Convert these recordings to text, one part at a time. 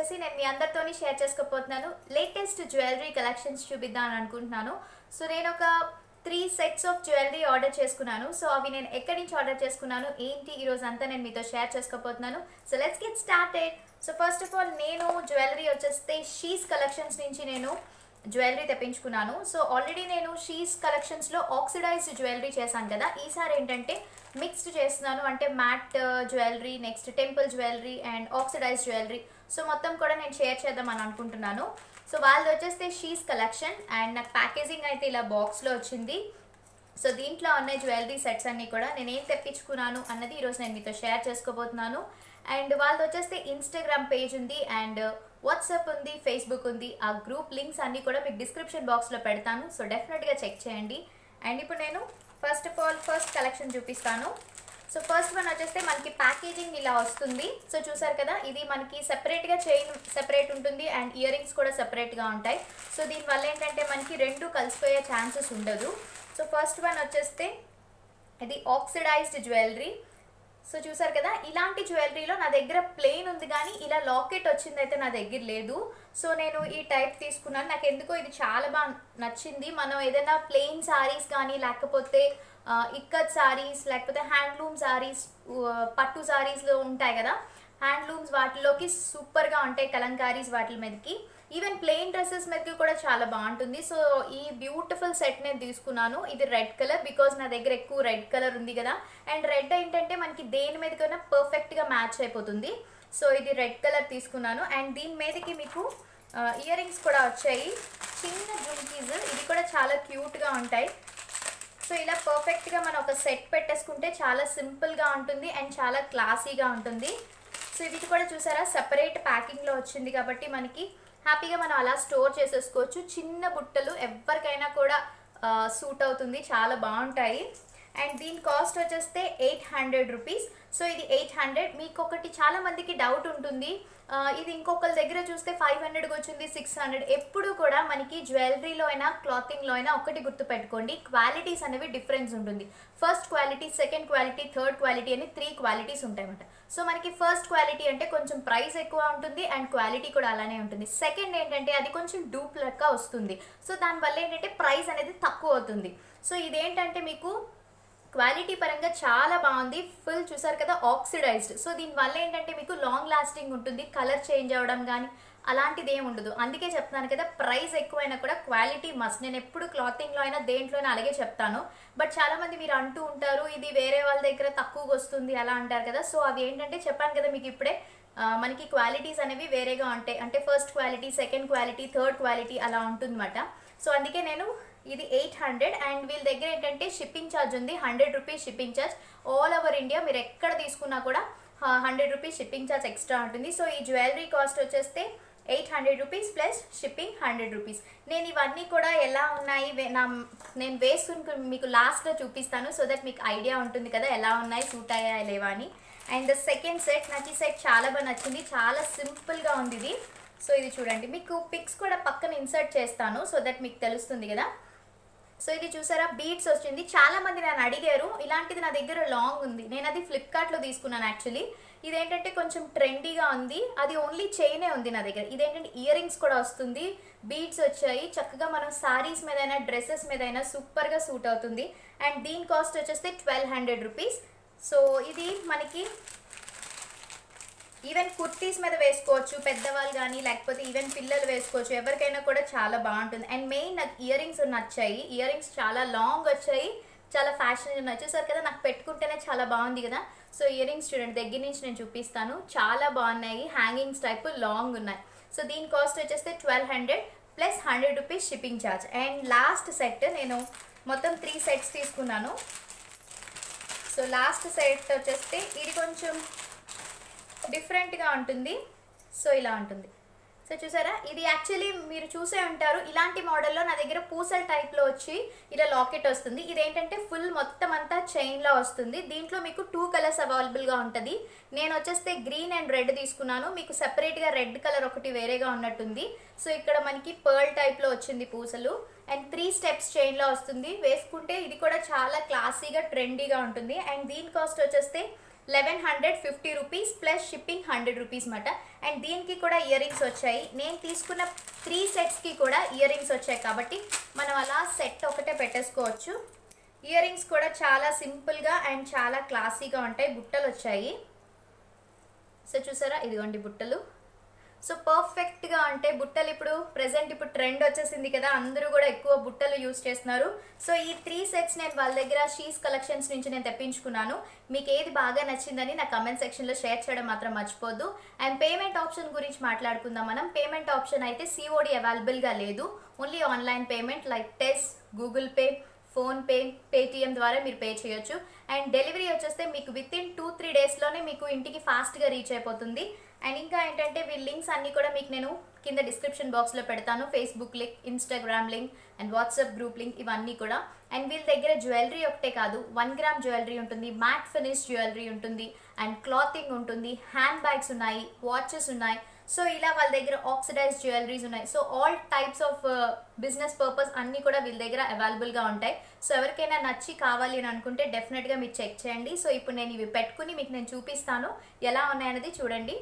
వచ్చేసి నేను మీ అందరితోని షేర్ చేసుకోబోతున్నాను లేటెస్ట్ జ్యువెలరీ కలెక్షన్స్ చూపిద్దామని అనుకుంటున్నాను. సో నేను ఒక 3 సెట్స్ ఆఫ్ జ్యువెలరీ ఆర్డర్ చేసుకున్నాను. సో అవి నేను ఎక్కడి నుంచి ఆర్డర్ చేసుకున్నాను ఏంటి ఈ రోజు అంతా నేను మీతో షేర్ చేసుకోబోతున్నాను. So let's get started. So first of all నేను జ్యువెలరీ వచ్చేస్తే షీస్ కలెక్షన్స్ నుంచి నేను జ్యువెలరీ తెప్పించుకున్నాను. సో ఆల్రెడీ నేను షీస్ కలెక్షన్స్లో ఆక్సిడైజ్డ్ జ్యువెలరీ చేశాను కదా, ఈసారి ఏంటంటే మిక్స్డ్ చేస్తున్నాను. అంటే matte jewellery, next temple jewellery and oxidised jewellery. So మొత్తం కూడా నేను షేర్ చేద్దామని అనుకుంటున్నాను. సో వాళ్ళది వచ్చేస్తే షీస్ కలెక్షన్ అండ్ నాకు ప్యాకేజింగ్ అయితే ఇలా బాక్స్లో వచ్చింది. సో దీంట్లో ఉన్న జ్యువెలరీ సెట్స్ అన్నీ కూడా నేను ఏం తెప్పించుకున్నాను అన్నది ఈరోజు నేను మీతో షేర్ చేసుకోబోతున్నాను. అండ్ వాళ్ళది వచ్చేస్తే ఇన్స్టాగ్రామ్ పేజ్ ఉంది అండ్ వాట్సాప్ ఉంది, ఫేస్బుక్ ఉంది. ఆ గ్రూప్ లింక్స్ అన్నీ కూడా మీకు డిస్క్రిప్షన్ బాక్స్లో పెడతాను. సో డెఫినెట్గా చెక్ చేయండి. అండ్ ఇప్పుడు నేను first of all first collection చూపిస్తాను. సో ఫస్ట్ వన్ వచ్చేస్తే మనకి ప్యాకేజింగ్ ఇలా వస్తుంది. సో చూసారు కదా, ఇది మనకి సెపరేట్గా చైన్ సెపరేట్ ఉంటుంది అండ్ ఇయర్ రింగ్స్ కూడా సెపరేట్గా ఉంటాయి. సో దీనివల్ల ఏంటంటే మనకి రెండు కలిసిపోయే ఛాన్సెస్ ఉండదు. సో ఫస్ట్ వన్ వచ్చేస్తే ఇది ఆక్సిడైజ్డ్ జ్యువెలరీ. సో చూసారు కదా, ఇలాంటి జ్యువెలరీలో నా దగ్గర ప్లెయిన్ ఉంది కానీ ఇలా లాకెట్ వచ్చింది అయితే నా దగ్గర లేదు. సో నేను ఈ టైప్ తీసుకున్నాను. నాకు ఎందుకో ఇది చాలా బాగా నచ్చింది. మనం ఏదైనా ప్లెయిన్ శారీస్ కానీ లేకపోతే ఇక్కత్ శారీస్ లేకపోతే హ్యాండ్లూమ్ శారీస్, పట్టు శారీస్లో ఉంటాయి కదా, హ్యాండ్లూమ్స్ వాటిలోకి సూపర్గా ఉంటాయి. కలంకారీస్ వాటి మీదకి, ఈవెన్ ప్లెయిన్ డ్రెస్సెస్ మీదకి కూడా చాలా బాగుంటుంది. సో ఈ బ్యూటిఫుల్ సెట్ నేను తీసుకున్నాను. ఇది రెడ్ కలర్, బికాజ్ నా దగ్గర ఎక్కువ రెడ్ కలర్ ఉంది కదా. అండ్ రెడ్ ఏంటంటే మనకి దేని మీదకైనా పర్ఫెక్ట్గా మ్యాచ్ అయిపోతుంది. సో ఇది రెడ్ కలర్ తీసుకున్నాను. అండ్ దీని మీదకి మీకు ఇయర్ రింగ్స్ కూడా వచ్చాయి, చిన్న జుమ్కీస్. ఇది కూడా చాలా క్యూట్గా ఉంటాయి. సో ఇలా పర్ఫెక్ట్గా మనం ఒక సెట్ పెట్టేసుకుంటే చాలా సింపుల్గా ఉంటుంది అండ్ చాలా క్లాసీగా ఉంటుంది. సో ఇది కూడా చూసారా, సెపరేట్ ప్యాకింగ్లో వచ్చింది కాబట్టి మనకి హ్యాపీగా మనం అలా స్టోర్ చేసేసుకోవచ్చు. చిన్న బుట్టలు ఎవరికైనా కూడా సూట్ అవుతుంది, చాలా బాగుంటాయి. అండ్ దీని కాస్ట్ వచ్చేస్తే 800 రూపీస్. సో ఇది 800. మీకు ఒకటి చాలా మందికి డౌట్ ఉంటుంది, ఇది ఇంకొకరి దగ్గర చూస్తే 500కి వచ్చింది, 600. ఎప్పుడు కూడా మనకి జ్యువెలరీలో అయినా క్లాతింగ్లో అయినా ఒకటి గుర్తుపెట్టుకోండి, క్వాలిటీస్ అనేవి డిఫరెన్స్ ఉంటుంది. First quality, second quality, third quality అని 3 క్వాలిటీస్ ఉంటాయన్నమాట. సో మనకి ఫస్ట్ క్వాలిటీ అంటే కొంచెం ప్రైస్ ఎక్కువ ఉంటుంది అండ్ క్వాలిటీ కూడా అలానే ఉంటుంది. సెకండ్ ఏంటంటే అది కొంచెం డూప్ లెక్క వస్తుంది. సో దానివల్ల ఏంటంటే ప్రైస్ అనేది తక్కువ అవుతుంది. సో ఇదేంటంటే మీకు క్వాలిటీ పరంగా చాలా బాగుంది. ఫుల్ చూసారు కదా, ఆక్సిడైజ్డ్. సో దీనివల్ల ఏంటంటే మీకు లాంగ్ లాస్టింగ్ ఉంటుంది, కలర్ చేంజ్ అవ్వడం కానీ అలాంటిది ఏమి ఉండదు. అందుకే చెప్తాను కదా, ప్రైస్ ఎక్కువైనా కూడా క్వాలిటీ మస్ట్. నేను ఎప్పుడు క్లాతింగ్లో అయినా దేంట్లోనే అలాగే చెప్తాను. బట్ చాలామంది మీరు అంటూ ఉంటారు ఇది వేరే వాళ్ళ దగ్గర తక్కువగా వస్తుంది అలా అంటారు కదా. సో అవి ఏంటంటే చెప్పాను కదా మీకు ఇప్పుడే, మనకి క్వాలిటీస్ అనేవి వేరేగా ఉంటాయి. అంటే first quality, second quality, third quality అలా ఉంటుందన్నమాట. సో అందుకే నేను ఇది 800. అండ్ వీళ్ళ దగ్గర ఏంటంటే షిప్పింగ్ ఛార్జ్ ఉంది, 100 rupees shipping charge. All over India మీరు ఎక్కడ తీసుకున్నా కూడా 100 రూపీస్ షిప్పింగ్ ఛార్జ్ ఎక్స్ట్రా ఉంటుంది. సో ఈ జ్యువెలరీ కాస్ట్ వచ్చేస్తే 800 రూపీస్ ప్లస్ షిప్పింగ్ 100 రూపీస్. నేను ఇవన్నీ కూడా ఎలా ఉన్నాయి నేను వేసుకుని మీకు లాస్ట్లో చూపిస్తాను. సో దట్ మీకు ఐడియా ఉంటుంది కదా ఎలా ఉన్నాయి, సూట్ అయ్యా లేవా అని. అండ్ సెకండ్ సెట్, నాకు ఈ సెట్ చాలా బాగా నచ్చింది, చాలా సింపుల్గా ఉంది ఇది. సో ఇది చూడండి, మీకు పిక్స్ కూడా పక్కన ఇన్సర్ట్ చేస్తాను సో దట్ మీకు తెలుస్తుంది కదా. సో ఇది చూసారా, బీడ్స్ వచ్చింది. చాలా మంది నన్ను అడిగారు, ఇలాంటిది నా దగ్గర లాంగ్ ఉంది, నేను అది ఫ్లిప్కార్ట్లో తీసుకున్నాను యాక్చువల్లీ. ఇదేంటంటే కొంచెం ట్రెండీగా ఉంది, అది ఓన్లీ చైనే ఉంది నా దగ్గర. ఇదేంటంటే ఇయర్ రింగ్స్ కూడా వస్తుంది, బీడ్స్ వచ్చాయి. చక్కగా మనం శారీస్ మీదైనా డ్రెస్సెస్ మీదైనా సూపర్గా సూట్ అవుతుంది. అండ్ దీని కాస్ట్ వచ్చేస్తే 1200 రూపీస్. సో ఇది మనకి ఈవెన్ కుర్తీస్ మీద వేసుకోవచ్చు, పెద్దవాళ్ళు కానీ లేకపోతే ఈవెన్ పిల్లలు వేసుకోవచ్చు, ఎవరికైనా కూడా చాలా బాగుంటుంది. అండ్ మెయిన్ నాకు ఇయర్ రింగ్స్ నచ్చాయి. ఇయర్ రింగ్స్ చాలా లాంగ్ వచ్చాయి, చాలా ఫ్యాషన్ నచ్చేసారు కదా, నాకు పెట్టుకుంటేనే చాలా బాగుంది కదా. సో ఇయర్ రింగ్స్ చూడండి, దగ్గర నుంచి నేను చూపిస్తాను, చాలా బాగున్నాయి, హ్యాంగింగ్స్ టైప్ లాంగ్ ఉన్నాయి. సో దీని కాస్ట్ వచ్చేస్తే 1200 plus 100 rupees shipping charge. And last set నేను మొత్తం 3 సెట్స్ తీసుకున్నాను. సో లాస్ట్ సెట్ వచ్చేస్తే ఇది కొంచెం డిఫరెంట్గా ఉంటుంది. సో ఇలా ఉంటుంది. సో చూసారా, ఇది యాక్చువల్లీ మీరు చూసే ఉంటారు, ఇలాంటి మోడల్లో నా దగ్గర పూసల టైప్లో వచ్చి ఇలా లాకెట్ వస్తుంది. ఇదేంటంటే ఫుల్ మొత్తం అంతా చైన్లో వస్తుంది. దీంట్లో మీకు 2 కలర్స్ అవైలబుల్గా ఉంటుంది. నేను వచ్చేస్తే గ్రీన్ అండ్ రెడ్ తీసుకున్నాను, మీకు సెపరేట్గా రెడ్ కలర్ ఒకటి వేరేగా ఉన్నట్టుంది. సో ఇక్కడ మనకి పర్ల్ టైప్లో వచ్చింది పూసలు అండ్ 3 స్టెప్స్ చైన్లో వస్తుంది. వేసుకుంటే ఇది కూడా చాలా క్లాసీగా ట్రెండీగా ఉంటుంది. అండ్ దీని కాస్ట్ వచ్చేస్తే 1150 రూపీస్ ప్లస్ షిప్పింగ్ 100 రూపీస్ మాట. అండ్ దీనికి కూడా ఇయర్ రింగ్స్ వచ్చాయి. నేను తీసుకున్న 3 సెట్స్కి కూడా ఇయర్ రింగ్స్ వచ్చాయి కాబట్టి మనం అలా సెట్ ఒకటే పెట్టేసుకోవచ్చు. ఇయర్ రింగ్స్ కూడా చాలా సింపుల్గా అండ్ చాలా క్లాసీగా ఉంటాయి. బుట్టలు వచ్చాయి. సో చూసారా, ఇదిగోండి బుట్టలు. సో పర్ఫెక్ట్గా అంటే బుట్టలు ఇప్పుడు ప్రెసెంట్ ఇప్పుడు ట్రెండ్ వచ్చేసింది కదా, అందరూ కూడా ఎక్కువ బుట్టలు యూజ్ చేస్తున్నారు. సో ఈ 3 సెట్స్ నేను వాళ్ళ దగ్గర షీస్ కలెక్షన్స్ నుంచి నేను తెప్పించుకున్నాను. మీకు ఏది బాగా నచ్చిందని నా కమెంట్ సెక్షన్లో షేర్ చేయడం మాత్రం మర్చిపోద్దు. అండ్ పేమెంట్ ఆప్షన్ గురించి మాట్లాడుకుందాం మనం. పేమెంట్ ఆప్షన్ అయితే COD అవైలబుల్గా లేదు. ఓన్లీ ఆన్లైన్ పేమెంట్ లైక్ టెస్, గూగుల్ పే, ఫోన్పే, పేటిఎం ద్వారా మీరు పే చేయొచ్చు. అండ్ డెలివరీ వచ్చేస్తే మీకు వితిన్ 2-3 డేస్లోనే మీకు ఇంటికి ఫాస్ట్గా రీచ్ అయిపోతుంది. అండ్ ఇంకా ఏంటంటే వీళ్ళ లింక్స్ అన్నీ కూడా మీకు నేను కింద డిస్క్రిప్షన్ బాక్స్లో పెడతాను. Facebook link, Instagram link and WhatsApp group link ఇవన్నీ కూడా. అండ్ వీళ్ళ దగ్గర జ్యువెలరీ ఒకటే కాదు, 1 గ్రామ్ జ్యువెలరీ ఉంటుంది, మ్యాట్ ఫినిష్ జ్యువెలరీ ఉంటుంది, అండ్ క్లాతింగ్ ఉంటుంది, హ్యాండ్ బ్యాగ్స్ ఉన్నాయి, వాచెస్ ఉన్నాయి. సో ఇలా వాళ్ళ దగ్గర ఆక్సిడైజ్ జ్యువెలరీస్ ఉన్నాయి. So all types of business purpose అన్నీ కూడా వీళ్ళ దగ్గర అవైలబుల్గా ఉంటాయి. సో ఎవరికైనా నచ్చి కావాలి అని అనుకుంటే డెఫినెట్గా మీరు చెక్ చేయండి. సో ఇప్పుడు నేను ఇవి పెట్టుకుని మీకు నేను చూపిస్తాను ఎలా ఉన్నాయనేది చూడండి.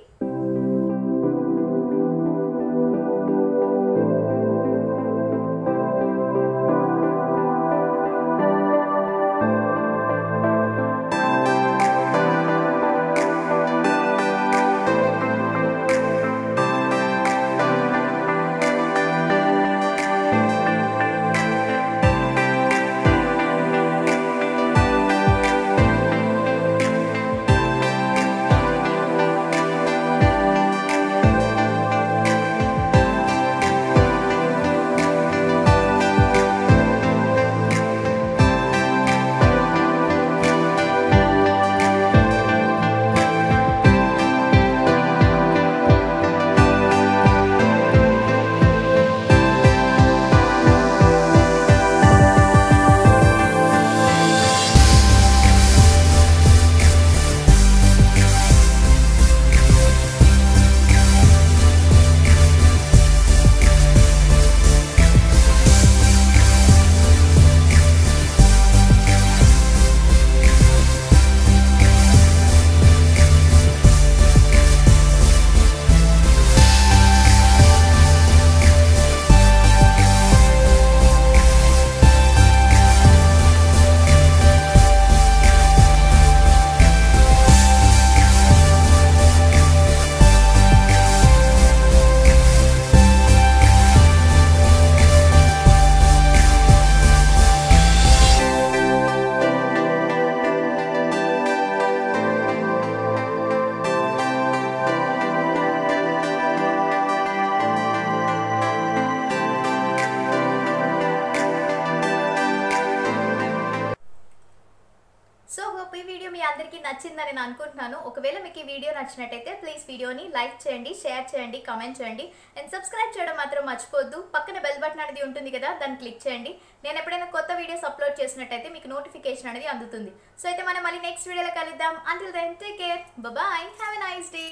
ఈ వీడియో మీ అందరికీ నచ్చిందని నేను అనుకుంటున్నాను. ఒకవేళ మీకు ఈ వీడియో నచ్చినట్టయితే ప్లీజ్ వీడియోని లైక్ చేయండి, షేర్ చేయండి, కామెంట్ చేయండి అండ్ సబ్స్క్రైబ్ చేయడం మాత్రం మర్చిపోద్దు. పక్కన బెల్ బటన్ అనేది ఉంటుంది కదా, దాన్ని క్లిక్ చేయండి. నేను ఎప్పుడైనా కొత్త వీడియోస్ అప్లోడ్ చేసినట్టయితే మీకు నోటిఫికేషన్ అనేది అందుతుంది. సో అయితే మనం మళ్ళీ నెక్స్ట్ వీడియోలో కలుద్దాం. Until then take care, bye, have a nice day.